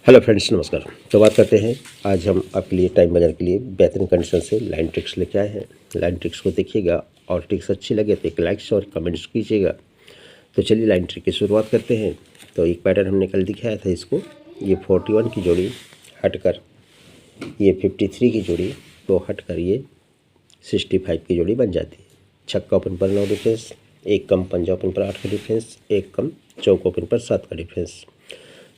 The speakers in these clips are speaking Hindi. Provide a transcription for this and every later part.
हेलो फ्रेंड्स, नमस्कार। तो बात करते हैं, आज हम आपके लिए टाइम बाजार के लिए बेहतरीन कंडीशन से लाइन ट्रिक्स लेके आए हैं। लाइन ट्रिक्स को देखिएगा और ट्रिक्स अच्छी लगे तो एक लाइक्स और कमेंट्स कीजिएगा। तो चलिए लाइन ट्रिक की शुरुआत करते हैं। तो एक पैटर्न हमने कल दिखाया था, इसको ये 41 की जोड़ी हटकर ये 53 की जोड़ी तो हटकर ये 65 की जोड़ी बन जाती है। छक्का ओपन पर 9 डिफरेंस, एक कम पंजा ओपन पर 8 का डिफरेंस, एक कम चौक ओपन पर 7 का डिफरेंस।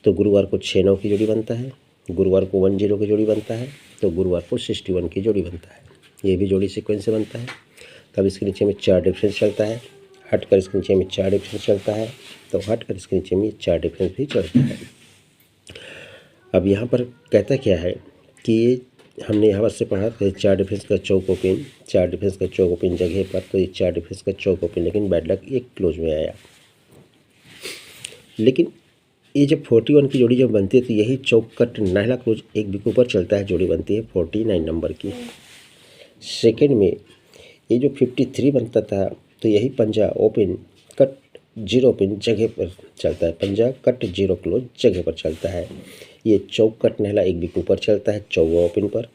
तो गुरुवार को 6-9 की जोड़ी बनता है, गुरुवार को 10 की जोड़ी बनता है, तो गुरुवार को 61 की जोड़ी बनता है। ये भी जोड़ी सीक्वेंस से बनता है। तब इसके नीचे में 4 डिफरेंस चलता है, हटकर इसके नीचे में 4 डिफरेंस चलता है, तो हटकर इसके नीचे में 4 डिफरेंस भी चलता है। अब यहाँ पर कहता क्या है कि ये हमने यहाँ से पढ़ा था 4 डिफरेंस का चौक ओपन, 4 डिफरेंस का चौक ओपन जगह पर, तो ये 4 डिफरेंस का चौक ओपन, लेकिन बैड लक एक क्लोज में आया। लेकिन ये जब 41 की जोड़ी जब बनती है तो यही चौक कट नाहला क्लोज एक बिक ऊपर चलता है, जोड़ी बनती है 49 नंबर की। सेकंड में ये जो 53 बनता था तो यही पंजा ओपन कट 0 ओपन जगह पर चलता है, पंजा कट 0 क्लोज जगह पर चलता है। ये चौक कट नाहला एक बिक ऊपर चलता है चौवा ओपन पर।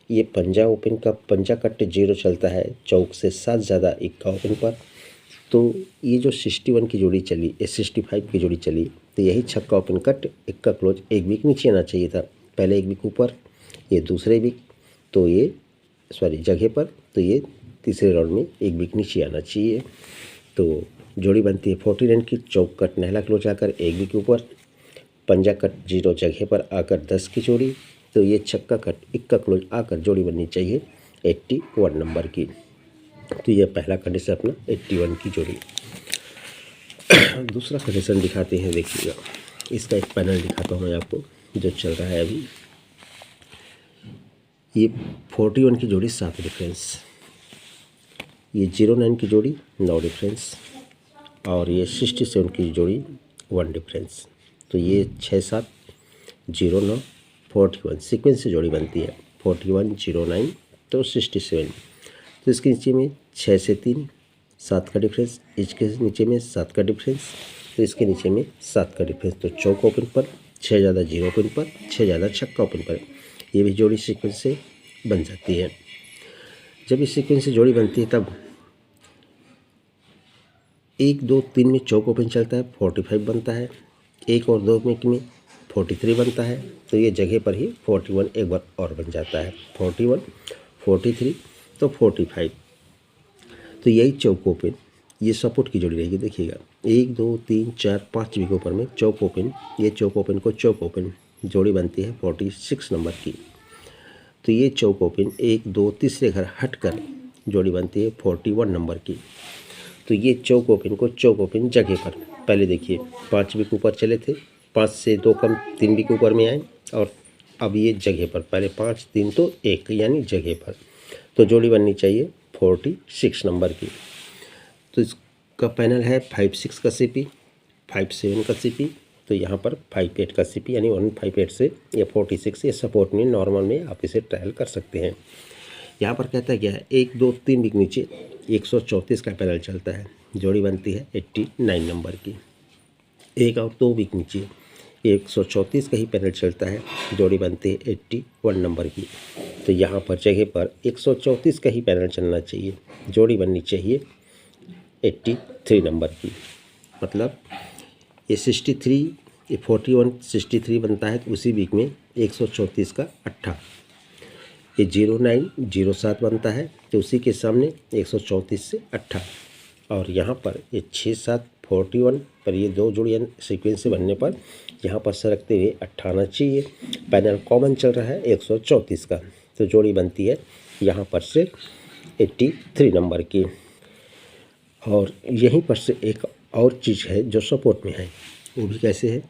ये पंजा ओपन का पंजा कट 0 चलता है चौक से 7 ज़्यादा इक्का ओपन पर। तो ये जो 61 की जोड़ी चली, ये 65 की जोड़ी चली, तो यही छक्का ओपन कट इक्का क्लोज एक वीक नीचे आना चाहिए था। पहले एक वीक ऊपर, ये दूसरे वीक, तो ये जगह पर, तो ये तीसरे राउंड में एक वीक नीचे आना चाहिए। तो जोड़ी बनती है 49 की, चौक कट नाहला क्लोज आकर एक वीक ऊपर, पंजा कट 0 जगह पर आकर 10 की जोड़ी, तो ये छक्का कट इक्का क्लोज आकर जोड़ी बननी चाहिए 81 नंबर की। तो ये पहला कंडीशन अपना 81 की जोड़ी। दूसरा कंडीशन दिखाते हैं, देखिएगा इसका एक पैनल दिखाता हूँ मैं आपको जो चल रहा है अभी। ये 41 की जोड़ी 7 डिफरेंस, ये 09 की जोड़ी 9 डिफरेंस, और ये 67 की जोड़ी 1 डिफरेंस। तो ये 6-7 09 41 सीक्वेंस से जोड़ी बनती है। 41 09 तो 67, तो इसके नीचे में 6 से 3 7 का डिफरेंस, इसके नीचे में 7 का डिफरेंस, तो इसके नीचे में 7 का डिफरेंस। तो चौक ओपन पर 6 ज़्यादा 0 ओपन पर, 6 ज़्यादा छक्का ओपन पर, ये भी जोड़ी सीक्वेंस से बन जाती है। जब इस सीक्वेंस से जोड़ी बनती है तब 1 2 3 में चौक ओपन चलता है 45 बनता है, 1 और 2 में 43 बनता है, तो ये जगह पर ही 41 एक बार और बन जाता है। 41 43 तो 45, तो यही चौक ओपन ये सपोर्ट की जोड़ी रहेगी। देखिएगा 1 2 3 4 5 विकेट ऊपर में चौक ओपन, ये चौक ओपन को चौक ओपन जोड़ी बनती है 46 नंबर की। तो ये चौक ओपन 1 2 तीसरे घर हटकर जोड़ी बनती है 41 नंबर की। तो ये चौक ओपन को चौक ओपन जगह पर, पहले देखिए 5 विकेट ऊपर चले थे, 5 से 2 कम 3 विकेट ऊपर में आए, और अब ये जगह पर, पहले 5 3 तो 1 यानी जगह पर, तो जोड़ी बननी चाहिए 46 नंबर की। तो इसका पैनल है 5-6 का सीपी, 5-7 का सीपी, तो यहाँ पर 5-8 का सीपी, यानी 158 से या 46 ये सपोर्ट में नॉर्मल में आप इसे ट्रायल कर सकते हैं। यहाँ पर कहता है क्या है, 1 2 3 वीक नीचे 134 का पैनल चलता है, जोड़ी बनती है 89 नंबर की। 1 और 2 वीक नीचे 134 का ही पैनल चलता है, जोड़ी बनती है 81 नंबर की। तो यहाँ पर जगह पर 134 का ही पैनल चलना चाहिए, जोड़ी बननी चाहिए 83 नंबर की। मतलब ये 63, ये 41 63 बनता है, तो उसी वीक में 134 का 8, ये 09 07 बनता है, तो उसी के सामने 134 से 8, और यहाँ पर ये 6-7 41 पर ये दो जोड़ियाँ सीक्वेंस से बनने पर यहाँ पर सरकते हुए 8 आना चाहिए। पैनल कॉमन चल रहा है 134 का, तो जोड़ी बनती है यहाँ पर से 83 नंबर की। और यहीं पर से एक और चीज़ है जो सपोर्ट में है, वो भी कैसे है।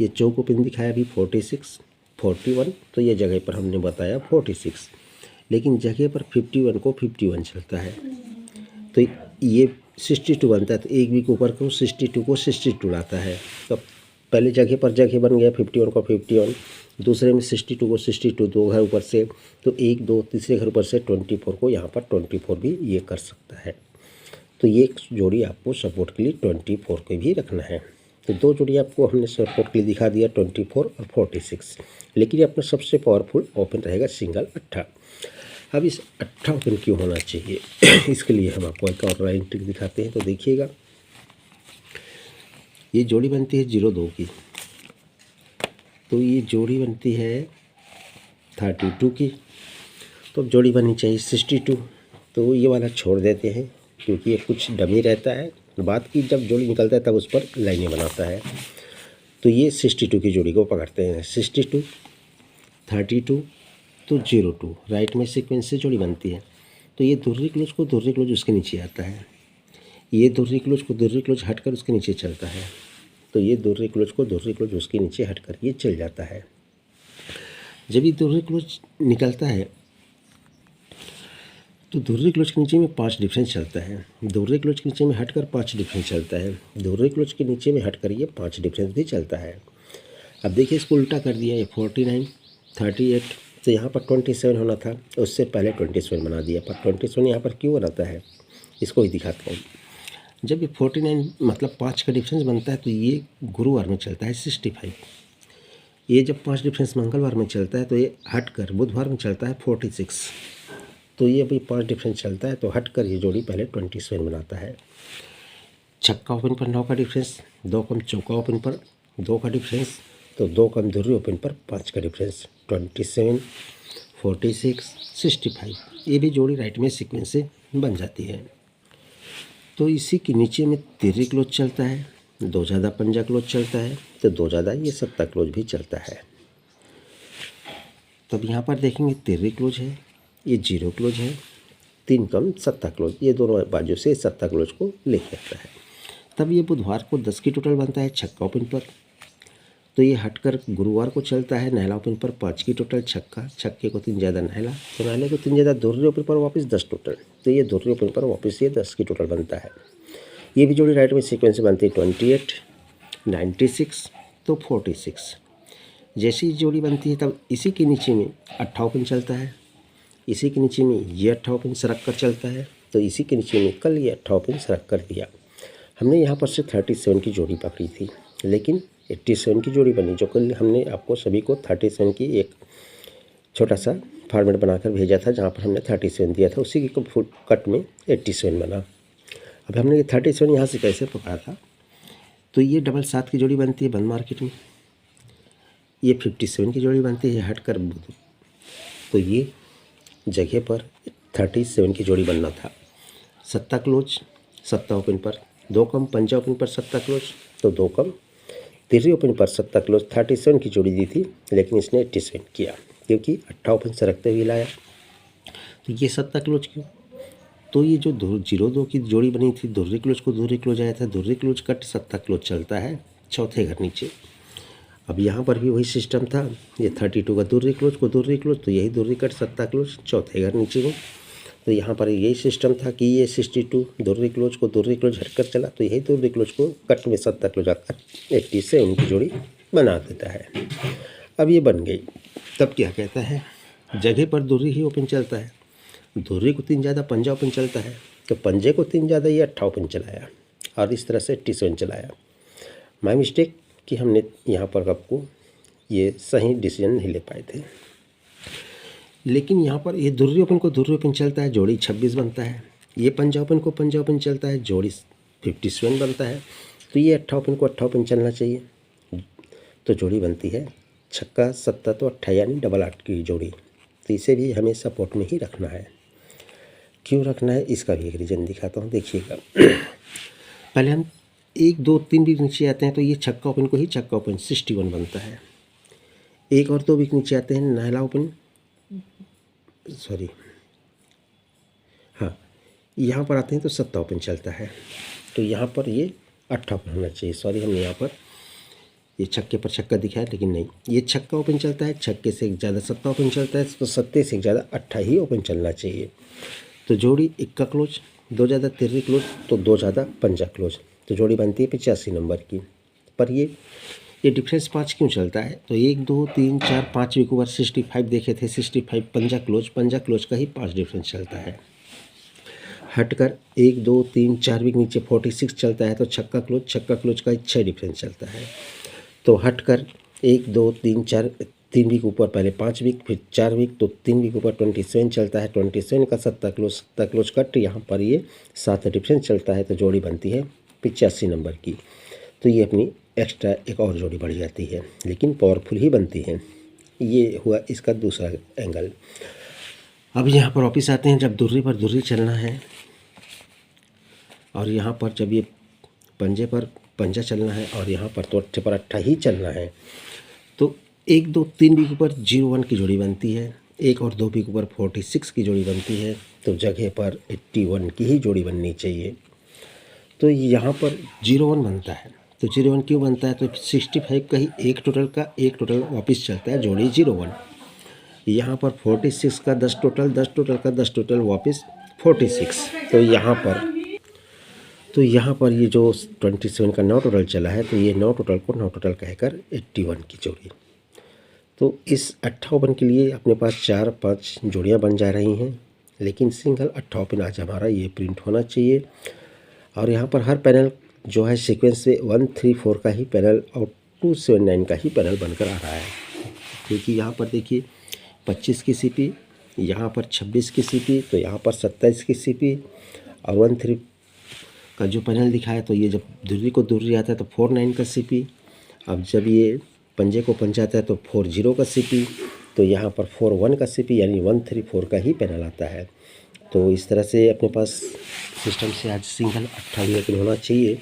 ये चौक ओपन दिखाया अभी 46 41, तो ये जगह पर हमने बताया 46, लेकिन जगह पर 51 को 51 चलता है, तो ये 62 बनता है, तो एक वीक ऊपर को 62 को 62 लाता है। तो पहले जगह पर जगह बन गया 51 को 51, दूसरे में 62 को 62 दो घर ऊपर से, तो 1 2 तीसरे घर ऊपर से 24 को यहाँ पर 24 भी ये कर सकता है। तो ये जोड़ी आपको सपोर्ट के लिए 24 को भी रखना है। तो दो जोड़ी आपको हमने सपोर्ट के लिए दिखा दिया 24 और 46, लेकिन ये अपना सबसे पावरफुल ओपन रहेगा सिंगल 8। अब इस 8 ओपन क्यों होना चाहिए इसके लिए हम आपको एक और लाइन ट्रिक दिखाते हैं। तो देखिएगा, ये जोड़ी बनती है 0-2 की, तो ये जोड़ी बनती है 32 की, तो जोड़ी बननी चाहिए 62। तो ये वाला छोड़ देते हैं क्योंकि ये कुछ डमी रहता है, बाद की जब जोड़ी निकलता है तब उस पर लाइनें बनाता है। तो ये 62 की जोड़ी को पकड़ते हैं, 62 32 तो 02 राइट में सीक्वेंस से जोड़ी बनती है। तो ये दुर्री क्लोज को दुर्री क्लोज उसके नीचे आता है, ये दुर्री क्लोज को दुर्री क्लोज हटकर उसके नीचे चलता है, तो ये दुर्री क्लोज को दुर्री क्लोज उसके नीचे हटकर ये चल जाता है। जब ये दुर्री क्लोज निकलता है तो दुर्री क्लोज के नीचे में 5 डिफरेंस चलता है, दुर्री क्लोज के नीचे में हटकर 5 डिफरेंस चलता है, दुर्री क्लोज के नीचे में हटकर ये 5 डिफरेंस भी चलता है। अब देखिए इसको उल्टा कर दिया, ये 49 38, तो यहाँ पर 27 होना था, उससे पहले 27 बना दिया, पर 27 यहाँ पर क्यों बनाता है इसको ही दिखाता हूँ। जब ये 49 मतलब 5 का डिफरेंस बनता है तो ये गुरुवार में चलता है 65, ये जब 5 डिफरेंस मंगलवार में चलता है तो ये हटकर बुधवार में चलता है 46, तो ये अभी 5 डिफरेंस चलता है तो हटकर ये जोड़ी पहले 27 बनाता है। छक्का ओपन पर 9 का डिफरेंस, 2 कम चौका ओपन पर 2 का डिफरेंस, तो 2 कम धुर्री ओपन पर 5 का डिफरेंस, 27 46 65, ये भी जोड़ी राइट में सीक्वेंस से बन जाती है। तो इसी के नीचे में तिर्री क्लोज चलता है, 2 ज़्यादा पंजा क्लोज चलता है, तो 2 ज़्यादा ये सत्ता क्लोज भी चलता है। तब यहाँ पर देखेंगे तिर्री क्लोज है, ये 0 क्लोज है, 3 कम सत्ता क्लोज, ये दोनों बाजू से सत्ता क्लोज को लेके आता है। तब ये बुधवार को 10 की टोटल बनता है छक्का ओपन पर, तो ये हटकर गुरुवार को चलता है नहला ओपन पर 5 की टोटल छक्का, छक्के को 3 ज़्यादा नहला, तो नहले को 3 ज़्यादा दुर्री ओपन पर वापस 10 टोटल, तो ये दुर्री ओपन पर वापस ये 10 की टोटल बनता है। ये भी जोड़ी राइट में सीक्वेंस से बनती है 28 96 तो 46। जैसी जोड़ी बनती है तब इसी के नीचे में 8 ओपन चलता है, इसी के नीचे में ये 8 ओपन सरक कर चलता है, तो इसी के नीचे में कल ये 8 ओपन सरक कर दिया। हमने यहाँ पर से 37 की जोड़ी पकड़ी थी, लेकिन 87 की जोड़ी बनी, जो कल हमने आपको सभी को 37 की एक छोटा सा फॉर्मेट बनाकर भेजा था, जहाँ पर हमने 37 दिया था, उसी के फुल कट में 87 बना। अब हमने ये 37 यहाँ से कैसे पकड़ा था, तो ये 7 की जोड़ी बनती है बंद मार्केट में, ये 57 की जोड़ी बनती है हटकर बुध, तो ये जगह पर 37 की जोड़ी बनना था। सत्ता क्लोज सत्ता ओपन पर 2 कम पंजा ओपन पर सत्ता क्लोज, तो 2 कम तिर्री ओपन पर सत्ता क्लोज 37 की जोड़ी दी थी, लेकिन इसने 87 किया क्योंकि 8 ओपन सरकते हुए लाया। तो ये सत्ता क्लोज क्यों, तो ये जो 0-2 की जोड़ी बनी थी, दुर्री क्लोज को दुर्री क्लोज आया था, दुर्री क्लोज कट सत्ता क्लोज चलता है चौथे घर नीचे। अब यहाँ पर भी वही सिस्टम था, ये 32 का दुर्री क्लोज को दुर्री क्लोज, तो यही दुर्री कट सत्ता क्लोज चौथे घर नीचे में। तो यहाँ पर यही सिस्टम था कि ये 62 दुर्री क्लोज को दुर्री क्लोज हटकर चला, तो यही दुर्री क्लोज को कट में सत्ता क्लोज आकर 87 की जोड़ी बना देता है। अब ये बन गई, तब क्या कहता है, जगह पर दुर्री ही ओपन चलता है, दुर्री को 3 ज़्यादा पंजा ओपन चलता है, तो पंजे को 3 ज़्यादा ये 8 ओपन चलाया और इस तरह से 87 चलाया। माय मिस्टेक कि हमने यहाँ पर आपको ये सही डिसीजन नहीं ले पाए थे, लेकिन यहाँ पर ये दुर्री ओपन को दुर्री ओपन चलता है, जोड़ी 26 बनता है, ये पंजा ओपन को पंजा ओपन चलता है, जोड़ी 57 बनता है, तो ये 8 ओपन को 8 ओपन चलना चाहिए, तो जोड़ी बनती है छक्का सत्ता तो 8 यानी 8 की जोड़ी। तो इसे भी हमें सपोर्ट में ही रखना है। क्यों रखना है इसका भी एक रीज़न दिखाता हूँ, देखिएगा। पहले हम 1 2 3 भी नीचे आते हैं तो ये छक्का ओपन को ही छक्का ओपन 61 बनता है। 1 और 2 भी नीचे आते हैं, नहला ओपन यहाँ पर आते हैं तो सत्ता ओपन चलता है, तो यहाँ पर ये 8 ओपन होना चाहिए। हमने यहाँ पर ये छक्के पर छक्का दिखाया, लेकिन नहीं, ये छक्का ओपन चलता है, छक्के से एक ज़्यादा सत्ता ओपन चलता है, तो सत्ते से एक ज़्यादा 8 ही ओपन चलना चाहिए। तो जोड़ी 1 का क्लोज, 2 ज़्यादा तिर्री क्लोज, तो 2 ज़्यादा पंजा क्लोज, तो जोड़ी बनती है 85 नंबर की। पर ये डिफरेंस 5 क्यों चलता है, तो 1 2 3 4 5 वीक ओवर 65 देखे थे, 65 पंजा क्लोज का ही 5 डिफरेंस चलता है। हटकर 1 2 3 4 वीक नीचे 46 चलता है तो छक्का क्लोज का 6 डिफरेंस चलता है। तो हटकर 1 2 3 4 3 वीक ऊपर पहले 5 वीक फिर 4 वीक तो 3 वीक ऊपर 27 चलता है। 27 का सत्ता क्लोज कट यहाँ पर ये 7 डिफरेंस चलता है तो जोड़ी बनती है 85 नंबर की। तो ये अपनी एक्स्ट्रा एक और जोड़ी बढ़ जाती है, लेकिन पावरफुल ही बनती है। ये हुआ इसका दूसरा एंगल। अब यहाँ पर वापिस आते हैं, जब दुर्री पर दुर्री चलना है और यहाँ पर जब ये पंजे पर पंजा चलना है और यहाँ पर तो अट्ठे पर अट्ठा ही चलना है, तो 1 2 3 वीक ऊपर 01 की जोड़ी बनती है, 1 और 2 वीक ऊपर 46 की जोड़ी बनती है, तो जगह पर 81 की ही जोड़ी बननी चाहिए। तो यहाँ पर 01 बनता है। तो 01 क्यों बनता है? तो 65 का ही एक टोटल वापस चलता है जोड़ी 01। यहाँ पर 46 का 10 टोटल का 10 टोटल वापस 46। तो यहाँ पर ये जो 27 का 9 टोटल चला है, तो ये 9 टोटल को 9 टोटल कहकर 81 की जोड़ी। तो इस 58 के लिए अपने पास 4-5 जोड़ियाँ बन जा रही हैं, लेकिन सिंगल 58 आज हमारा ये प्रिंट होना चाहिए। और यहाँ पर हर पैनल जो है सीक्वेंस से 134 का ही पैनल और 279 का ही पैनल बनकर आ रहा है, क्योंकि यहाँ पर देखिए 25 की सीपी, यहाँ पर 26 की सीपी, तो यहाँ पर 27 की सीपी और 13 का जो पैनल दिखा है, तो ये जब दुर्री को दुर्री आता है तो 49 का सीपी। अब जब ये पंजे को पंजाता है तो 40 का सीपी, तो यहाँ पर 41 का सीपी यानी 134 का ही पैनल आता है। तो इस तरह से अपने पास सिस्टम से आज सिंगल 28 होना चाहिए।